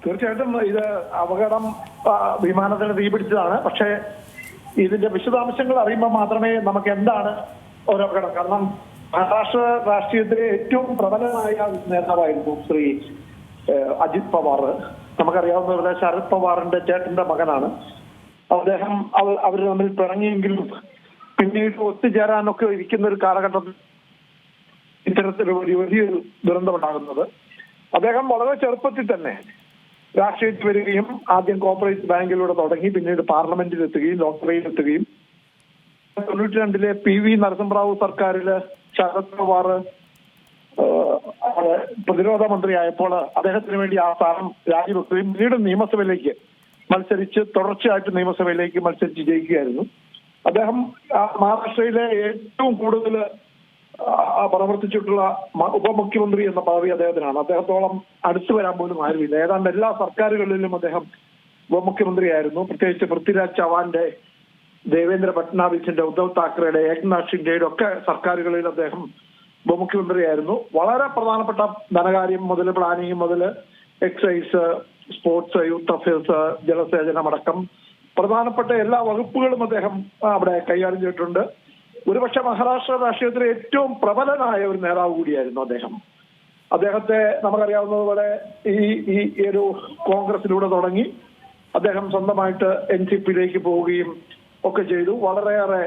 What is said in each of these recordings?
തീർച്ചയായിട്ടും ഇത് അപകടം വിമാനത്തിന് തീപിടിച്ചതാണ്. പക്ഷേ ഇതിന്റെ വിശദാംശങ്ങൾ അറിയുമ്പോൾ മാത്രമേ നമുക്ക് എന്താണ് ഒരു അപകടം. കാരണം മഹാരാഷ്ട്ര രാഷ്ട്രീയത്തിലെ ഏറ്റവും പ്രബലമായ നേതാവായിരുന്നു ശ്രീ അജിത് പവാർ. നമുക്കറിയാവുന്നവരുടെ ശരത് പവാറിന്റെ ചേട്ടന്റെ മകനാണ് അദ്ദേഹം. അവർ തമ്മിൽ പിണങ്ങിയെങ്കിലും പിന്നീട് ഒത്തുചേരാനൊക്കെ ഇരിക്കുന്ന ഒരു കാലഘട്ടത്തിൽ ഇത്തരത്തിലൊരു വലിയൊരു ദുരന്തമുണ്ടാകുന്നത്. അദ്ദേഹം വളരെ ചെറുപ്പത്തിൽ തന്നെ രാഷ്ട്രീയത്തിൽ വരികയും ആദ്യം കോർപ്പറേറ്റ് ബാങ്കിലൂടെ തുടങ്ങി പിന്നീട് പാർലമെന്റിലെത്തുകയും ലോക്സഭയിലെത്തുകയും 92 PV നരസിംഹറാവു സർക്കാരില് ശരത് പവാർ പ്രതിരോധ മന്ത്രിയായപ്പോൾ അദ്ദേഹത്തിന് വേണ്ടി ആ സ്ഥാനം രാജിവെക്കുകയും പിന്നീട് നിയമസഭയിലേക്ക് മത്സരിച്ച് തുടർച്ചയായിട്ട് നിയമസഭയിലേക്ക് മത്സരിച്ച് ജയിക്കുകയായിരുന്നു. അദ്ദേഹം മഹാരാഷ്ട്രയിലെ ഏറ്റവും കൂടുതൽ പ്രവർത്തിച്ചിട്ടുള്ള ഉപമുഖ്യമന്ത്രി എന്ന പദവി അദ്ദേഹത്തിനാണ്. അദ്ദേഹത്തോളം അടുത്തു വരാൻ പോലും ആരുമില്ല. ഏതാണ്ട് എല്ലാ സർക്കാരുകളിലും അദ്ദേഹം ഉപമുഖ്യമന്ത്രിയായിരുന്നു. പ്രത്യേകിച്ച് പൃഥ്വിരാജ് ചവാന്റെ, ദേവേന്ദ്ര ഫട്നാവിസിന്റെ, ഉദ്ധവ് താക്കറെയുടെ, ഏക്നാഥ് ഷിൻഡെയുടെ ഒക്കെ സർക്കാരുകളിൽ അദ്ദേഹം ഉപമുഖ്യമന്ത്രിയായിരുന്നു. വളരെ പ്രധാനപ്പെട്ട ധനകാര്യം മുതൽ പ്ലാനിങ് മുതൽ എക്സൈസ്, സ്പോർട്സ്, യൂത്ത് അഫയേഴ്സ്, ജലസേചനം അടക്കം പ്രധാനപ്പെട്ട എല്ലാ വകുപ്പുകളും അദ്ദേഹം അവിടെ കൈകാര്യം ചെയ്തിട്ടുണ്ട്. ഒരുപക്ഷെ മഹാരാഷ്ട്ര രാഷ്ട്രീയത്തിലെ ഏറ്റവും പ്രബലനായ ഒരു നേതാവ് കൂടിയായിരുന്നു അദ്ദേഹം. അദ്ദേഹത്തെ നമുക്കറിയാവുന്നതുപോലെ ഈ ഒരു കോൺഗ്രസിലൂടെ തുടങ്ങി അദ്ദേഹം സ്വന്തമായിട്ട് NCPയിലേക്ക് പോവുകയും ഒക്കെ ചെയ്തു. വളരെയേറെ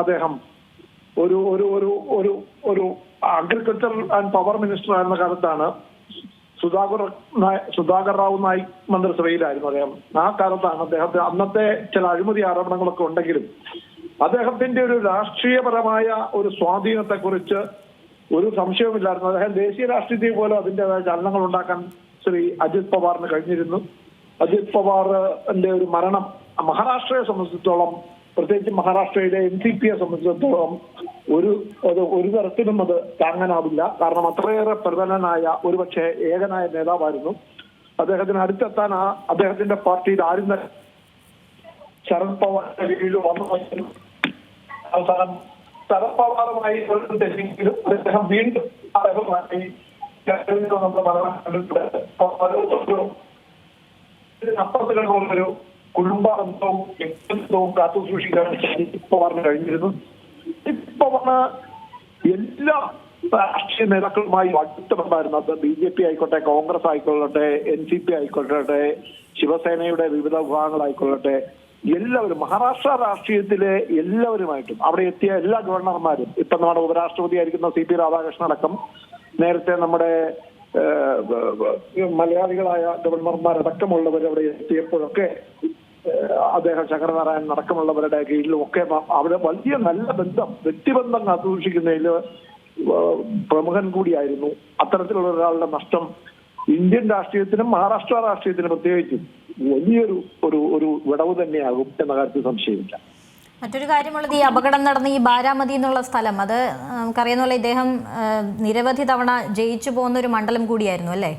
അദ്ദേഹം ഒരു ഒരു ഒരു ഒരു ഒരു അഗ്രികൾച്ചർ ആൻഡ് പവർ മിനിസ്റ്റർ ആയിരുന്ന കാലത്താണ് സുധാകർ റാവു നായിക് മന്ത്രിസഭയിലായിരുന്നു അദ്ദേഹം. ആ കാലത്താണ് അദ്ദേഹത്തെ അന്നത്തെ ചില അഴിമതി ആരോപണങ്ങളൊക്കെ ഉണ്ടെങ്കിലും അദ്ദേഹത്തിന്റെ ഒരു രാഷ്ട്രീയപരമായ ഒരു സ്വാധീനത്തെ കുറിച്ച് ഒരു സംശയവുമില്ലായിരുന്നു. അദ്ദേഹം ദേശീയ രാഷ്ട്രീയത്തിൽ പോലും അതിൻ്റെതായ ചലനങ്ങൾ ഉണ്ടാക്കാൻ ശ്രീ അജിത് പവാറിന് കഴിഞ്ഞിരുന്നു. അജിത് പവാറിന്റെ ഒരു മരണം മഹാരാഷ്ട്രയെ സംബന്ധിച്ചിടത്തോളം, പ്രത്യേകിച്ച് മഹാരാഷ്ട്രയിലെ NCPയെ സംബന്ധിച്ചിടത്തോളം ഒരു തരത്തിലും അത് താങ്ങാനാവില്ല. കാരണം അത്രയേറെ പ്രബലനായ ഒരുപക്ഷെ ഏകനായ നേതാവായിരുന്നു. അദ്ദേഹത്തിന് അടുത്തെത്താൻ അദ്ദേഹത്തിന്റെ പാർട്ടിയിൽ ആരും ശരത് പവാറിന്റെ കീഴിൽ വന്നു. അവസാനം ശരത് പവാറുമായി തെറ്റെങ്കിലും അദ്ദേഹം വീണ്ടും അദ്ദേഹമായി അപ്പുറത്തുള്ള കുടുംബബന്ധവും വ്യക്തിത്വവും കാത്തു സൂക്ഷിക്കാൻ പവാറിന് കഴിഞ്ഞിരുന്നു. പവാറിന് എല്ലാ രാഷ്ട്രീയ നേതാക്കളുമായി അടുത്തുണ്ടായിരുന്നു. അത് BJP ആയിക്കോട്ടെ, കോൺഗ്രസ് ആയിക്കൊള്ളട്ടെ, NCP ആയിക്കൊള്ളട്ടെ, ശിവസേനയുടെ വിവിധ വിഭാഗങ്ങളായിക്കൊള്ളട്ടെ, എല്ലാവരും മഹാരാഷ്ട്ര രാഷ്ട്രീയത്തിലെ എല്ലാവരുമായിട്ടും അവിടെ എത്തിയ എല്ലാ ഗവർണർമാരും, ഇപ്പൊ നമ്മുടെ ഉപരാഷ്ട്രപതി ആയിരിക്കുന്ന CP രാധാകൃഷ്ണൻ അടക്കം, നേരത്തെ നമ്മുടെ മലയാളികളായ ഗവർണർമാരടക്കമുള്ളവർ അവിടെ എത്തിയപ്പോഴൊക്കെ അദ്ദേഹം ശങ്കരനാരായണൻ അടക്കമുള്ളവരുടെ കീഴിലും ഒക്കെ അവിടെ വലിയ നല്ല ബന്ധം, വ്യക്തിബന്ധം കാത്തുസൂക്ഷിക്കുന്നതിൽ പ്രമുഖൻ കൂടിയായിരുന്നു. അത്തരത്തിലുള്ള ഒരാളുടെ നഷ്ടം ഇന്ത്യൻ രാഷ്ട്രീയത്തിനും മഹാരാഷ്ട്ര രാഷ്ട്രീയത്തിനും പ്രത്യേകിച്ചും വലിയൊരു ഒരു വിടവ് തന്നെയാകും എന്ന കാര്യത്തിൽ സംശയമില്ല. മറ്റൊരു കാര്യമുള്ളത്, ഈ അപകടം നടന്ന ഈ ബാരാമതി എന്നുള്ള സ്ഥലം, അത് നമുക്കറിയുന്ന പോലെ ഇദ്ദേഹം നിരവധി തവണ ജയിച്ചു പോകുന്ന ഒരു മണ്ഡലം കൂടിയായിരുന്നു അല്ലേ?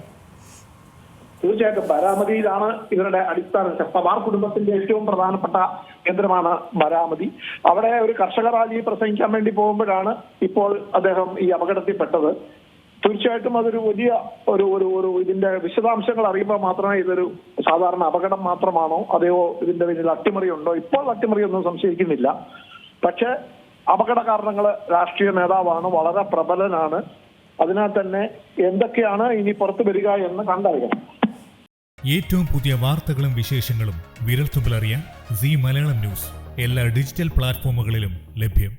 തീർച്ചയായിട്ടും ബാരാമതിയിലാണ് ഇവരുടെ അടിസ്ഥാന പവാർ കുടുംബത്തിന്റെ ഏറ്റവും പ്രധാനപ്പെട്ട കേന്ദ്രമാണ് ബാരാമതി. അവിടെ ഒരു കർഷക റാലി പ്രസംഗിക്കാൻ വേണ്ടി പോകുമ്പോഴാണ് ഇപ്പോൾ അദ്ദേഹം ഈ അപകടത്തിൽപ്പെട്ടത്. തീർച്ചയായിട്ടും അതൊരു വലിയ ഒരു ഇതിന്റെ വിശദാംശങ്ങൾ അറിയുമ്പോൾ മാത്രമേ ഇതൊരു സാധാരണ അപകടം മാത്രമാണോ അതെയോ ഇതിന്റെ പിന്നിൽ അട്ടിമറിയുണ്ടോ, ഇപ്പോൾ അട്ടിമറിയൊന്നും സംശയിക്കുന്നില്ല. പക്ഷെ അപകട കാരണങ്ങള് രാഷ്ട്രീയ നേതാവാണ്, വളരെ പ്രബലനാണ്. അതിനാൽ തന്നെ എന്തൊക്കെയാണ് ഇനി പുറത്തു വരിക എന്ന് കണ്ടറിയാം. ഏറ്റവും പുതിയ വാർത്തകളും വിശേഷങ്ങളും വിരൽത്തുമ്പിലറിയാൻ Zee മലയാളം ന്യൂസ് എല്ലാ ഡിജിറ്റൽ പ്ലാറ്റ്ഫോമുകളിലും ലഭ്യം.